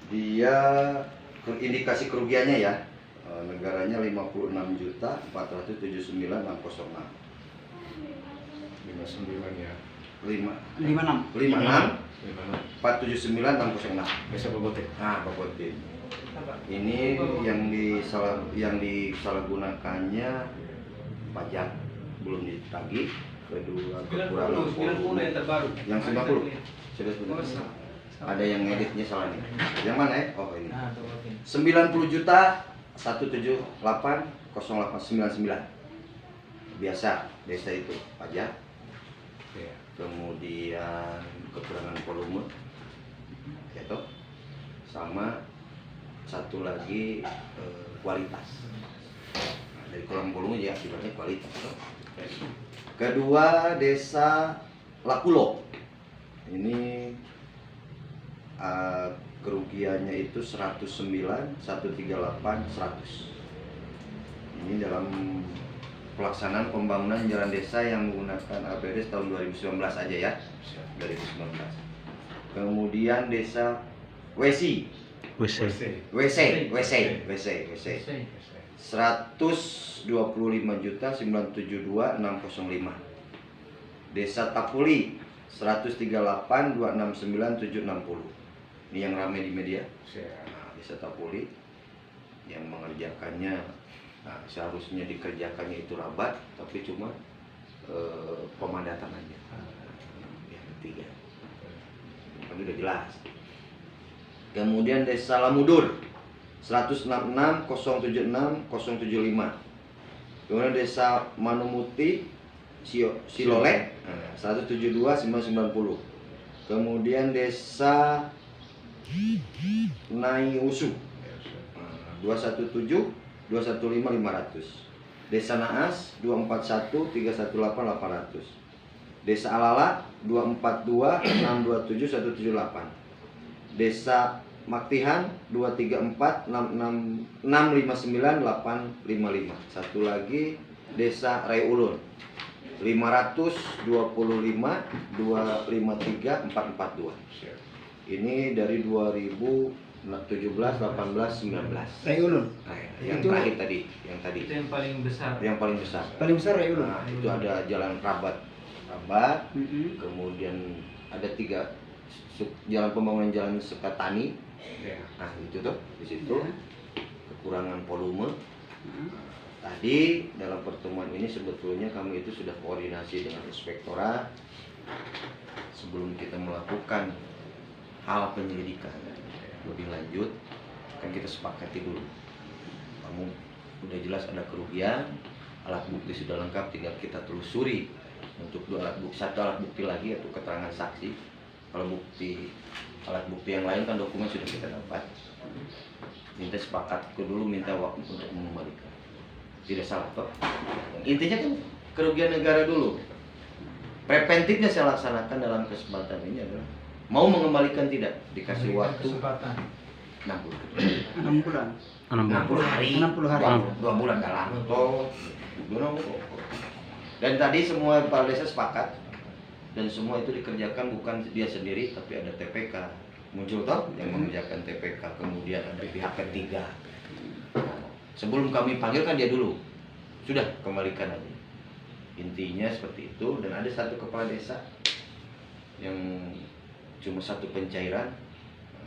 Dia indikasi kerugiannya ya, negaranya 56.479.606. 59 ya. 56. 479.606. Bisa bobotin. Nah, bobotin. Ini yang disalahgunakannya pajak belum ditagih, kedua kekurangan 90 yang terbaru. yang 90 sudah. Ada yang ngeditnya salah nih. Yang mana ya? Oh ini. 90 juta 178 0899. Biasa desa itu pajak. Iya. Kemudian kekurangan volume. Gitu. Sama satu lagi kualitas. Nah, dari kurang volume ya akibatnya kualitas. Kedua desa Lapulo. Ini kerugiannya itu 109, 138, 100. Ini dalam pelaksanaan pembangunan jalan desa yang menggunakan APBD tahun 2019 aja ya. 2019. Kemudian desa WC 125.972.605. Desa Tapuli 138.269.760. Ini yang ramai di media. Nah, desa Tapuli yang mengerjakannya, nah, seharusnya dikerjakannya itu rabat, tapi cuma pemadatan aja. Yang ketiga, kan udah jelas. Kemudian desa Lamudur 166.076.075. Kemudian desa Manumuti Silole 172.990. Kemudian desa Naiusu 217.215.500. Desa Naas 241.318.800. Desa Alala 242.627.178. Desa Maktihan 234.659.855. Satu lagi desa Raiulun 525.253.442. Ini dari 2017, 18, 19. Raiulun. Nah, yang Itu- terakhir tadi, yang tadi. Itu yang paling besar. Yang paling besar. Paling besar Raiulun. Nah, itu ada jalan Rabat, kemudian ada 3 jalan pembangunan jalan Sekatani. Iya. Nah, itu tuh di situ Ya. kekurangan volume. Tadi dalam pertemuan ini sebetulnya kami itu sudah koordinasi dengan inspektorat sebelum kita melakukan hal penyelidikan lebih lanjut. Kan kita sepakati dulu, kamu udah jelas ada kerugian, alat bukti sudah lengkap, tinggal kita telusuri untuk satu alat bukti lagi yaitu keterangan saksi. Kalau alat bukti yang lain kan dokumen sudah kita dapat. Minta sepakat dulu, minta waktu untuk mengembalikan. Tidak salah toh. Intinya kan kerugian negara dulu. Preventifnya saya laksanakan dalam kesempatan ini adalah mau mengembalikan tidak, dikasih waktu Kesempatan. 6 bulan. 6 bulan. 60 hari. 60 hari. 2 bulan gak lama toh. Dan tadi semua kepala desa sepakat dan semua itu dikerjakan bukan dia sendiri tapi ada TPK. Muncul toh yang mengerjakan TPK, kemudian ada pihak ketiga. Sebelum kami panggilkan dia dulu. Sudah kembalikan aja. Intinya seperti itu. Dan ada satu kepala desa yang cuma satu pencairan,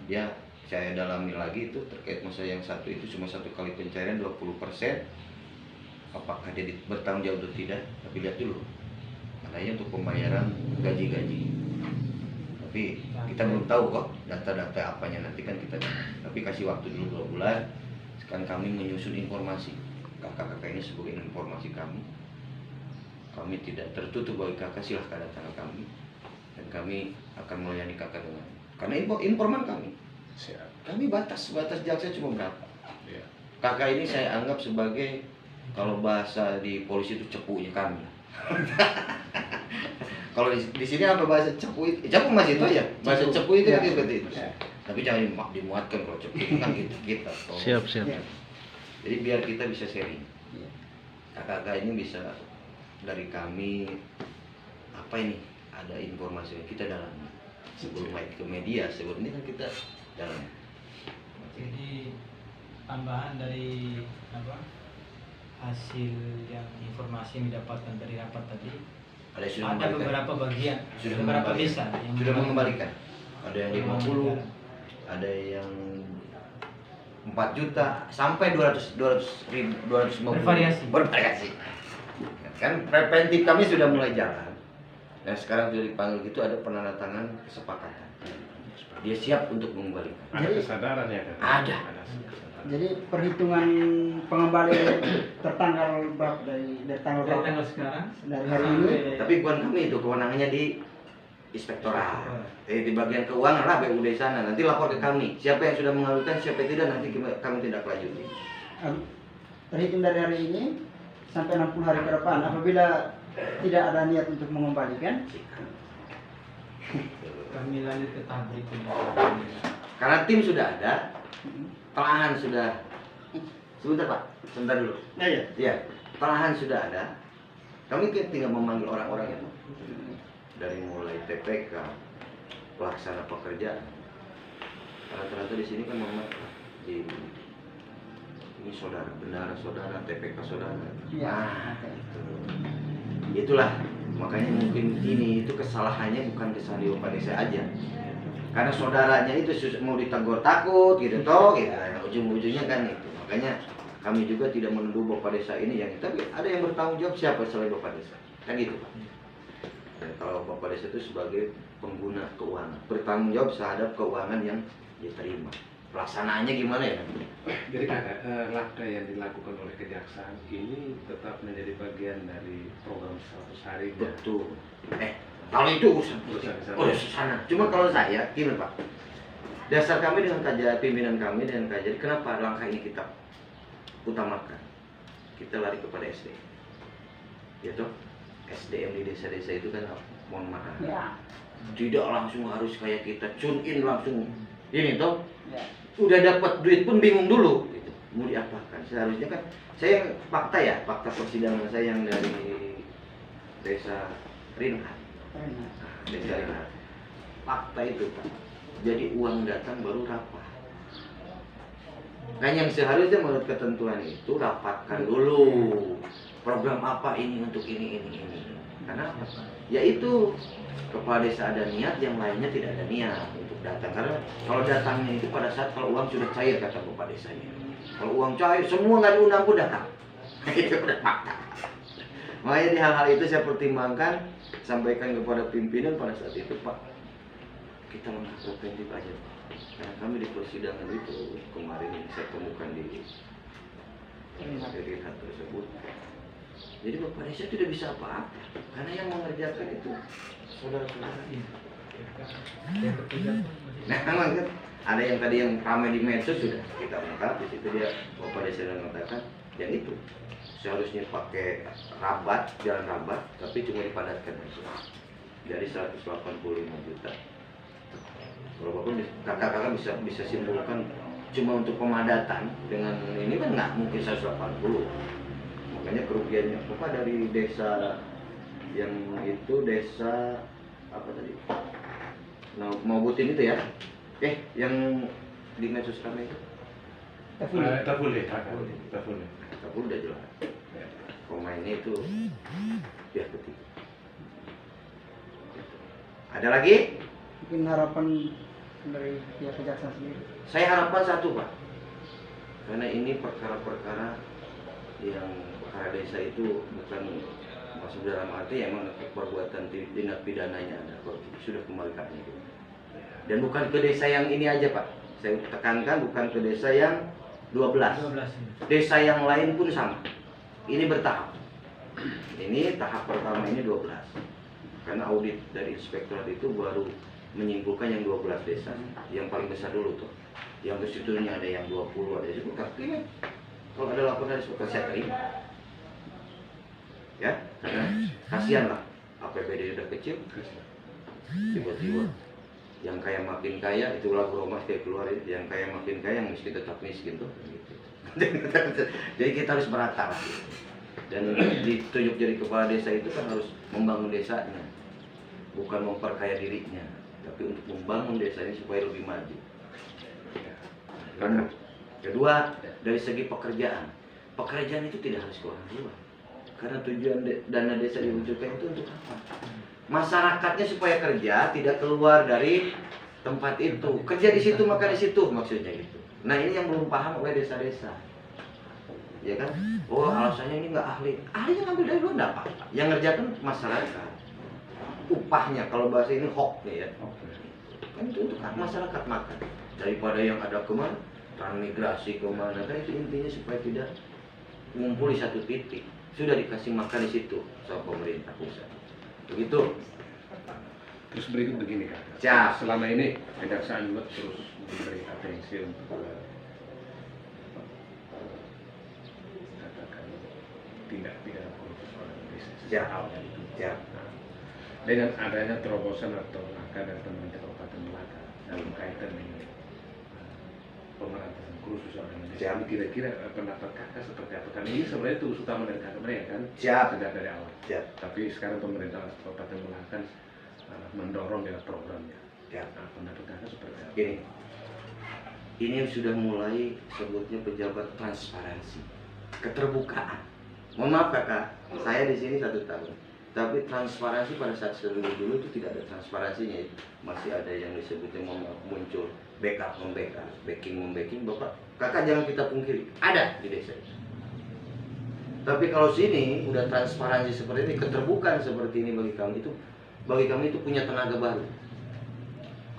dia saya dalami lagi itu terkait masalah yang satu itu cuma 1 kali pencairan 20%. Apakah dia bertanggung jawab atau tidak, tapi lihat dulu katanya untuk pembayaran gaji-gaji, tapi kita belum tahu kok data-data apanya, nanti kan kita, tapi kasih waktu dulu 2 bulan. Sekarang kami menyusun informasi, kakak-kakak ini sebagai informasi kami tidak tertutup bagi kakak, silahkan datang ke kami dan kami akan melayani kakak dengan, karena informan kami. Kami batas jaksa cuma berapa. Iya. Kakak ini saya anggap sebagai, kalau bahasa di polisi itu cepunya kami. Kalau di sini apa bahasa cepu itu? Cepu masih itu ya. Bahasa cepu itu Ya. seperti itu. Ya. Tapi jangan dimuatkan kalau cepu itu kan kita. Siap. Jadi biar kita bisa sharing. Ya. Kakak-kakak ini bisa dari kami apa ini? Ada informasi yang kita dalam sebelum naik ke media, sebelum ini kan kita dalam. Jadi tambahan dari apa hasil yang informasi yang didapatkan dari rapat tadi, Ada yang sudah ada mengembalikan. beberapa bagian, Sudah beberapa mengembalikan. desa yang Sudah mengembalikan. Ada yang 50, ada yang 4 juta sampai 250. Bervariasi. Bervariasi. Kan preventif kami sudah mulai jalan. Dan sekarang sudah dipanggil gitu, ada penandatangan kesepakatan. Dia siap untuk mengembalikan. Ada kesadaran ya kan? Ada. kesadaran. Jadi perhitungan pengembalian tertanggal berapa dari tanggal dari berapa? tanggal sekarang Dari hari ini. Tapi bukan kami itu, kewenangannya di inspektorat. Di bagian keuangan lah BUD sana. Nanti lapor ke kami. Siapa yang sudah mengajukan, siapa yang tidak, nanti kami tidak lanjuti. Terhitung dari hari ini sampai 60 hari ke depan. Apabila tidak ada niat untuk mengembalikan, kami lanjut ke tahap berikutnya. Karena tim sudah ada, pelahan sudah. Sebentar Pak, sebentar dulu. ya. Iya, pelahan sudah ada. Kami tinggal memanggil orang-orang itu. Dari mulai TPK, pelaksana pekerjaan. Rata-rata di sini kan memang di ini saudara, benar saudara, TPK saudara. Iya. Nah, itulah makanya mungkin ini itu kesalahannya bukan kesalahan di Bapak Desa aja. Karena saudaranya itu mau ditegur takut gitu toh, gitu. Nah, ujung-ujungnya kan itu. Makanya kami juga tidak menuduh Bapak Desa ini yang tapi ada yang bertanggung jawab siapa selain Bapak Desa. Kan gitu Pak. Dan kalau Bapak Desa itu sebagai pengguna keuangan, bertanggung jawab terhadap keuangan yang diterima. Pelaksanaannya gimana ya? Jadi kakak, langkah yang dilakukan oleh kejaksaan ini tetap menjadi bagian dari program 100 hari. Betul. Kalau itu urusan sana. Cuma kalau saya, gimana Pak? Dasar kami dengan kajian pimpinan kami dengan kajian, kenapa langkah ini kita utamakan? Kita lari kepada SDM. Gitu? SDM di desa-desa itu kan, mohon maaf. Ya. Tidak langsung harus kayak kita tune in langsung. Ini toh. Ya. Udah dapat duit pun bingung dulu gitu. Mau diapakan? Seharusnya kan saya fakta persidangan saya yang dari desa Rinhat. Desa Rinhat. Fakta itu Pak. Jadi uang datang baru rapat. Kan yang seharusnya menurut ketentuan itu rapatkan dulu. Program apa ini untuk ini. Karena apa? Yaitu kepala desa ada niat, yang lainnya tidak ada niat untuk datang. Karena kalau datangnya itu pada saat kalau uang sudah cair kata kepala desanya. Kalau uang cair semua nggak diundang pun datang. Itu udah fakta. Makanya di hal-hal itu saya pertimbangkan, sampaikan kepada pimpinan pada saat itu Pak, kita langkah preventif aja Pak. Karena kami di persidangan itu kemarin saya temukan di Rinhat tersebut. Jadi Bapak Desa tidak bisa apa-apa, karena yang mengerjakan itu saudara-saudara. Nah, kan ada yang tadi yang ramai di medsos sudah kita ungkap, di situ dia Bapak Desa sudah mengatakan yang itu seharusnya pakai jalan rabat, tapi cuma dipadatkan aja dari 185 juta. Kalau Bapak kakak-kakak bisa simpulkan cuma untuk pemadatan dengan ini kan nggak mungkin 180. Makanya kerugiannya Bapak dari desa yang itu desa apa tadi? Nah, mau butin itu ya? Yang di medsos kami itu? Tak boleh. Tapi udah jelas. Pemainnya itu pihak ketiga. Ada lagi? Mungkin harapan dari pihak kejaksaan sendiri. Saya harapan satu Pak. Karena ini perkara-perkara yang perkara desa itu bukan masuk dalam arti emang perbuatan tindak pidananya ada sudah kembalikan itu. Dan bukan ke desa yang ini aja Pak. Saya tekankan bukan ke desa yang 12. Desa yang lain pun sama. Ini bertahap. Ini tahap pertama ini 12. Karena audit dari inspektorat itu baru menyimpulkan yang 12 desa. Yang paling besar dulu tuh. Yang kesitunya ada yang 20, ada yang 10. Tapi kalau ada laporan dari inspektorat saya terima. Ya, karena kasihan lah. APBD udah kecil. Tiba-tiba yang kaya makin kaya, itu lagu Roma saya keluarin, yang kaya makin kaya, yang miskin tetap miskin tuh gitu. Jadi kita harus merata lah. Dan ditunjuk jadi kepala desa itu kan harus membangun desanya, bukan memperkaya dirinya, tapi untuk membangun desanya supaya lebih maju. Kamu. Kedua, dari segi pekerjaan. Pekerjaan itu tidak harus ke orang luar. Karena tujuan dana desa diwujudkan itu untuk apa? Masyarakatnya supaya kerja, tidak keluar dari tempat itu. Kerja di situ, makan di situ, maksudnya gitu. Nah ini yang belum paham oleh desa-desa. Ya kan? Oh alasannya ini nggak ahli. Ahlinya ngambil dari luar, nggak apa-apa. Yang ngerjakan masyarakat. Upahnya, kalau bahasa ini hok nih ya. Kan itu untuk masyarakat makan. Daripada yang ada kemana? Transmigrasi kemana? Kan itu intinya supaya tidak ngumpul di satu titik. Sudah dikasih makan di situ sama pemerintah pusat. Begitu. Terus berikut begini Kak. Siap. Selama ini kejaksaan juga terus memberi atensi untuk katakan tindak pidana korupsi pada desa sejak Siap. awal itu. Siap. Nah, dengan adanya terobosan atau langkah dari pemerintah Kabupaten Melaka dalam kaitan dengan pemberantasan khusus orang desa, Siap. kira-kira pendapat kakak seperti apa? Karena ini sebenarnya tugas utama dari kakak mereka kan Siap. sejak dari awal. Siap. Tapi sekarang pemerintah Kabupaten Melaka mendorong dengan programnya. Siap. Nah, pendapat kakak seperti apa? Gini, ini sudah mulai sebutnya pejabat transparansi, keterbukaan. Mohon maaf kakak, saya di sini 1 tahun, tapi transparansi pada saat dulu itu tidak ada transparansinya. Masih ada yang disebutnya muncul backup membackup, backing membacking. Bapak, kakak jangan kita pungkiri, ada di desa. Tapi kalau sini udah transparansi seperti ini, keterbukaan seperti ini bagi kami itu punya tenaga baru.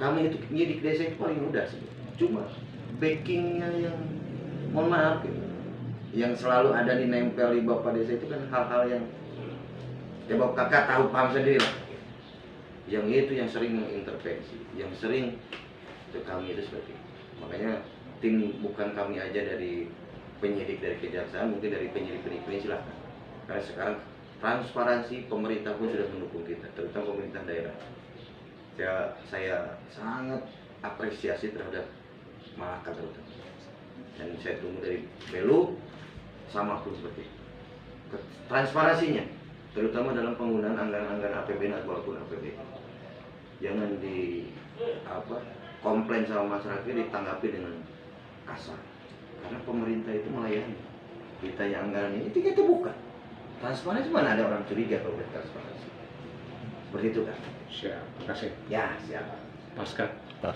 Kami itu penyidik desa itu paling mudah sih. Cuma backingnya yang mohon maaf gitu, yang selalu ada di nempel di bapak desa itu kan hal-hal yang ya bapak kakak tahu paham sendiri lah. Yang itu yang sering mengintervensi, yang sering ke kami itu seperti itu. Makanya tim bukan kami aja dari penyidik dari kejaksaan, mungkin dari penyidik-penyidik silahkan. Karena sekarang transparansi pemerintah pun sudah mendukung kita, terutama pemerintah daerah. Saya sangat apresiasi terhadap Malaka terutama. Dan saya tunggu dari Belu sama pun seperti itu. Transparansinya, terutama dalam penggunaan anggaran-anggaran APBN ataupun APBD. Jangan komplain sama masyarakat ditanggapi dengan kasar. Karena pemerintah itu melayani. Kita yang anggaran ini kita bukan. Transparansi mana ada orang curiga kalau udah transparansi. Seperti itu kan. Siap, terima kasih. Ya, siap. Pasca. Pas.